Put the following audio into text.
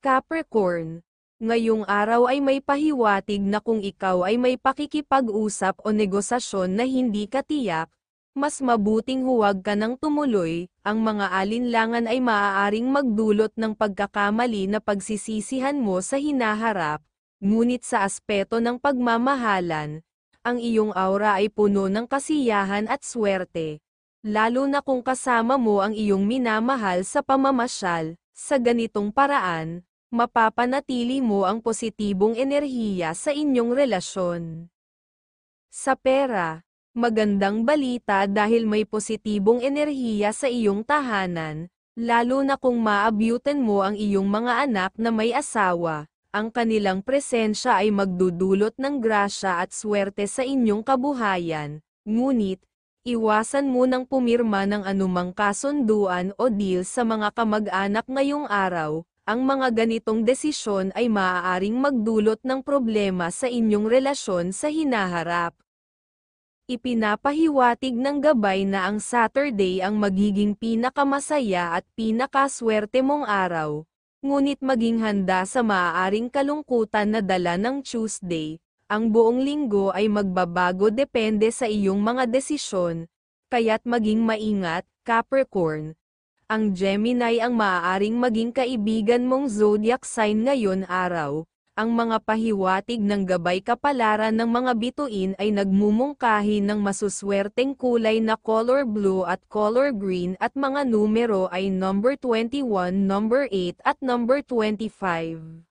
Capricorn, ngayong araw ay may pahiwatig na kung ikaw ay may pakikipag-usap o negosasyon na hindi katiyak, mas mabuting huwag ka nang tumuloy. Ang mga alinlangan ay maaaring magdulot ng pagkakamali na pagsisisihan mo sa hinaharap, ngunit sa aspeto ng pagmamahalan, ang iyong aura ay puno ng kasiyahan at swerte. Lalo na kung kasama mo ang iyong minamahal sa pamamasyal. Sa ganitong paraan, mapapanatili mo ang positibong enerhiya sa inyong relasyon. Sa pera, magandang balita dahil may positibong enerhiya sa iyong tahanan, lalo na kung maabyutan mo ang iyong mga anak na may asawa. Ang kanilang presensya ay magdudulot ng grasya at swerte sa inyong kabuhayan, ngunit, iwasan mo nang pumirma ng anumang kasunduan o deal sa mga kamag-anak ngayong araw. Ang mga ganitong desisyon ay maaaring magdulot ng problema sa inyong relasyon sa hinaharap. Ipinapahiwatig ng gabay na ang Saturday ang magiging pinakamasaya at pinakaswerte mong araw, ngunit maging handa sa maaaring kalungkutan na dala ng Tuesday. Ang buong linggo ay magbabago depende sa iyong mga desisyon, kaya't maging maingat, Capricorn. Ang Gemini ang maaaring maging kaibigan mong zodiac sign ngayon araw. Ang mga pahiwatig ng gabay kapalaran ng mga bituin ay nagmumungkahi ng masuswerteng kulay na color blue at color green at mga numero ay number 21, number 8 at number 25.